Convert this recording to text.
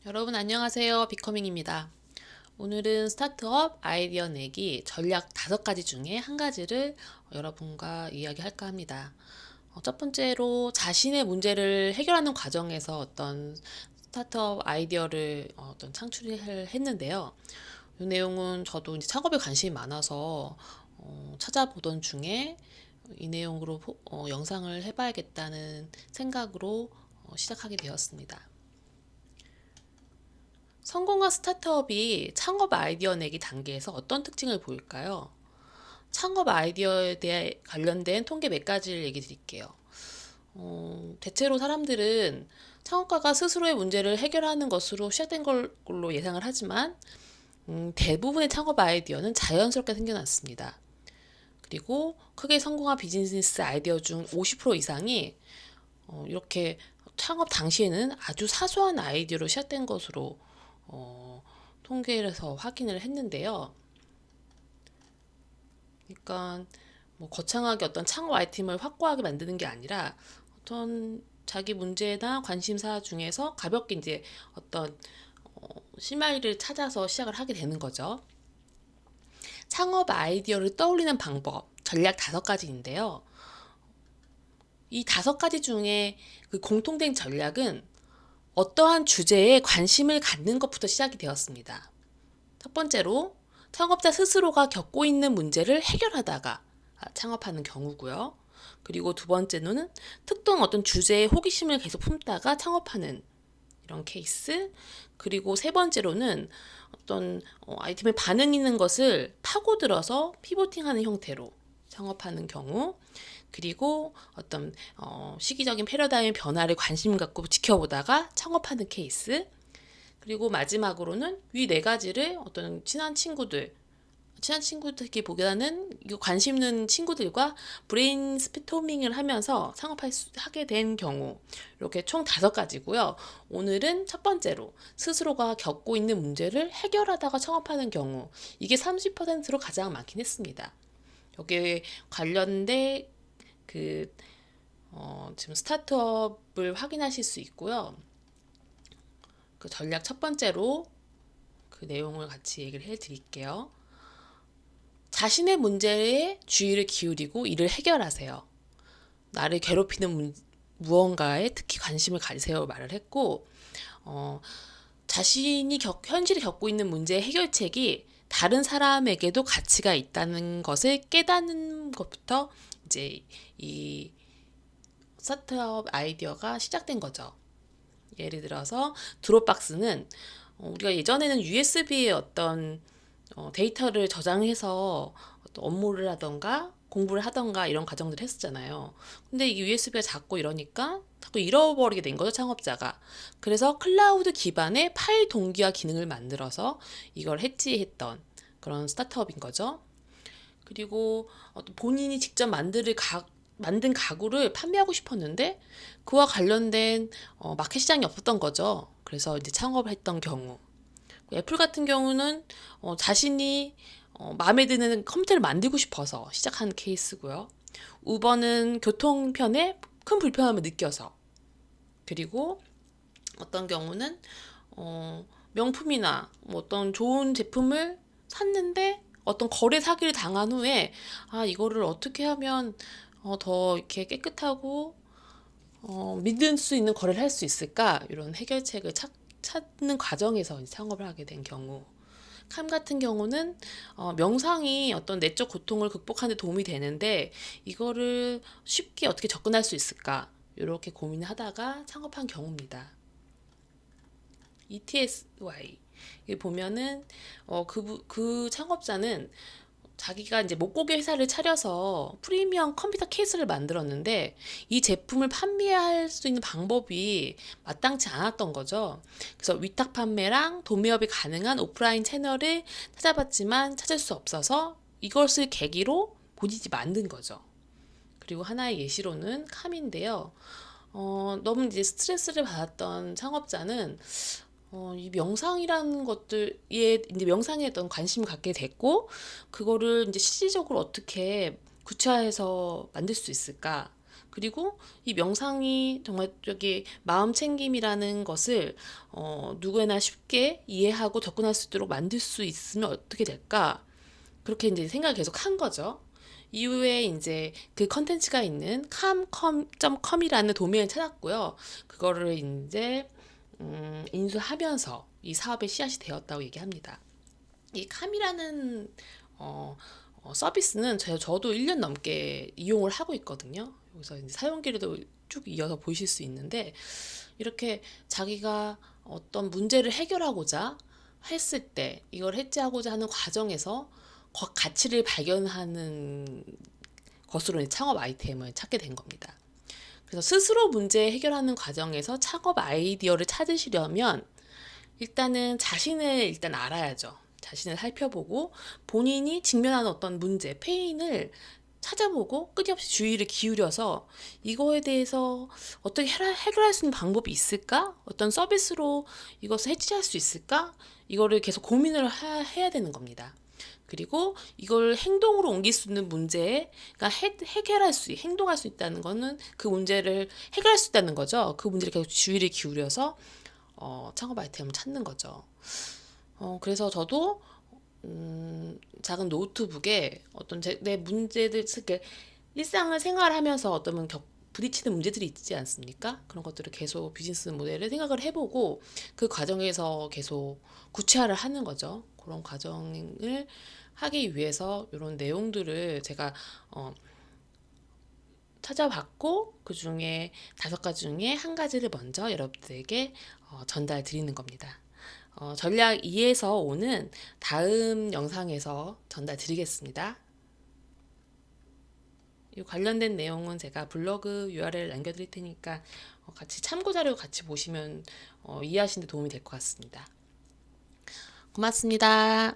여러분 안녕하세요. 비커밍입니다. 오늘은 스타트업 아이디어 내기 전략 5가지 중에 한 가지를 여러분과 이야기할까 합니다. 첫 번째로 자신의 문제를 해결하는 과정에서 어떤 스타트업 아이디어를 어떤 창출을 했는데요. 이 내용은 저도 이제 창업에 관심이 많아서 찾아보던 중에 이 내용으로 영상을 해봐야겠다는 생각으로 시작하게 되었습니다. 성공한 스타트업이 창업 아이디어 내기 단계에서 어떤 특징을 보일까요? 창업 아이디어에 대해 관련된 통계 몇 가지를 얘기 드릴게요. 대체로 사람들은 창업가가 스스로의 문제를 해결하는 것으로 시작된 걸로 예상을 하지만 대부분의 창업 아이디어는 자연스럽게 생겨났습니다. 그리고 크게 성공한 비즈니스 아이디어 중 50% 이상이 이렇게 창업 당시에는 아주 사소한 아이디어로 시작된 것으로 통계에서 확인을 했는데요. 그러니까 뭐 거창하게 어떤 창업 아이템을 확고하게 만드는 게 아니라 어떤 자기 문제나 관심사 중에서 가볍게 이제 어떤 실마리를 찾아서 시작을 하게 되는 거죠. 창업 아이디어를 떠올리는 방법, 전략 5가지인데요. 이 5가지 중에 그 공통된 전략은 어떠한 주제에 관심을 갖는 것부터 시작이 되었습니다. 첫 번째로 창업자 스스로가 겪고 있는 문제를 해결하다가 창업하는 경우고요. 그리고 두 번째로는 특정 어떤 주제에 호기심을 계속 품다가 창업하는 이런 케이스. 그리고 세 번째로는 어떤 아이템에 반응 있는 것을 파고들어서 피보팅하는 형태로 창업하는 경우. 그리고 어떤 시기적인 패러다임 변화를 관심 갖고 지켜보다가 창업하는 케이스. 그리고 마지막으로는 위 4가지를 어떤 친한 친구들보다는 관심 있는 친구들과 브레인스토밍을 하면서 창업하게 된 경우, 이렇게 총 5가지고요. 오늘은 첫 번째로 스스로가 겪고 있는 문제를 해결하다가 창업하는 경우, 이게 30%로 가장 많긴 했습니다. 여기에 관련된 그 지금 스타트업을 확인하실 수 있고요. 그 전략 첫 번째로 그 내용을 같이 얘기를 해드릴게요. 자신의 문제에 주의를 기울이고 이를 해결하세요. 나를 괴롭히는 무언가에 특히 관심을 가지세요 말을 했고, 자신이 현실에 겪고 있는 문제의 해결책이 다른 사람에게도 가치가 있다는 것을 깨닫는 것부터 이제 이 스타트업 아이디어가 시작된 거죠. 예를 들어서 드롭박스는 우리가 예전에는 USB에 어떤 데이터를 저장해서 어떤 업무를 하던가 공부를 하던가 이런 과정들을 했었잖아요. 근데 이 USB가 작고 이러니까 자꾸 잃어버리게 된 거죠, 창업자가. 그래서 클라우드 기반의 파일 동기화 기능을 만들어서 이걸 해지했던 그런 스타트업인 거죠. 그리고 본인이 직접 만든 가구를 판매하고 싶었는데 그와 관련된 마켓 시장이 없었던 거죠. 그래서 이제 창업을 했던 경우. 애플 같은 경우는 자신이 마음에 드는 컴퓨터를 만들고 싶어서 시작한 케이스고요. 우버는 교통편에 큰 불편함을 느껴서, 그리고 어떤 경우는 명품이나 뭐 어떤 좋은 제품을 샀는데 어떤 거래 사기를 당한 후에 이거를 어떻게 하면 더 이렇게 깨끗하고 믿을 수 있는 거래를 할 수 있을까, 이런 해결책을 찾는 과정에서 창업을 하게 된 경우. 캄 같은 경우는 명상이 어떤 내적 고통을 극복하는 데 도움이 되는데 이거를 쉽게 어떻게 접근할 수 있을까, 이렇게 고민을 하다가 창업한 경우입니다. ETSY 보면은 그 창업자는 자기가 이제 목고개 회사를 차려서 프리미엄 컴퓨터 케이스를 만들었는데 이 제품을 판매할 수 있는 방법이 마땅치 않았던 거죠. 그래서 위탁 판매랑 도매업이 가능한 오프라인 채널을 찾아봤지만 찾을 수 없어서 이것을 계기로 본인이 만든 거죠. 그리고 하나의 예시로는 캄인데요. 너무 이제 스트레스를 받았던 창업자는 이 명상이라는 것들에 이제 명상에 어떤 관심을 갖게 됐고, 그거를 이제 실질적으로 어떻게 구체화해서 만들 수 있을까? 그리고 이 명상이 정말 저기 마음 챙김이라는 것을 누구나 쉽게 이해하고 접근할 수 있도록 만들 수 있으면 어떻게 될까? 그렇게 이제 생각을 계속 한 거죠. 이후에 이제 그 컨텐츠가 있는 calm.com이라는 도메인을 찾았고요. 그거를 이제 인수하면서 이 사업의 씨앗이 되었다고 얘기합니다. 이 calm이라는 서비스는 저도 1년 넘게 이용을 하고 있거든요. 여기서 이제 사용기를도 쭉 이어서 보실 수 있는데 이렇게 자기가 어떤 문제를 해결하고자 했을 때 이걸 해지하고자 하는 과정에서 가치를 발견하는 것으로 창업 아이템을 찾게 된 겁니다. 그래서 스스로 문제 해결하는 과정에서 창업 아이디어를 찾으시려면 일단은 자신을 일단 알아야죠. 자신을 살펴보고 본인이 직면하는 어떤 문제, 페인을 찾아보고 끊임없이 주의를 기울여서 이거에 대해서 어떻게 해결할 수 있는 방법이 있을까? 어떤 서비스로 이것을 해치할 수 있을까? 이거를 계속 고민을 해야 되는 겁니다. 그리고 이걸 행동으로 옮길 수 있는 문제가 행동할 수 있다는 거는 그 문제를 해결할 수 있다는 거죠. 그 문제를 계속 주의를 기울여서 창업 아이템을 찾는 거죠. 그래서 저도 작은 노트북에 어떤 내 문제들, 일상을 생활하면서 어떤 부딪히는 문제들이 있지 않습니까? 그런 것들을 계속 비즈니스 모델을 생각을 해보고 그 과정에서 계속 구체화를 하는 거죠. 그런 과정을 하기 위해서 이런 내용들을 제가 찾아봤고 그 중에 5가지 중에 한 가지를 먼저 여러분들에게 전달 드리는 겁니다. 전략 2에서 5는 다음 영상에서 전달 드리겠습니다. 이 관련된 내용은 제가 블로그 URL 남겨드릴 테니까 같이 참고자료 같이 보시면 이해하시는 데 도움이 될 것 같습니다. 고맙습니다.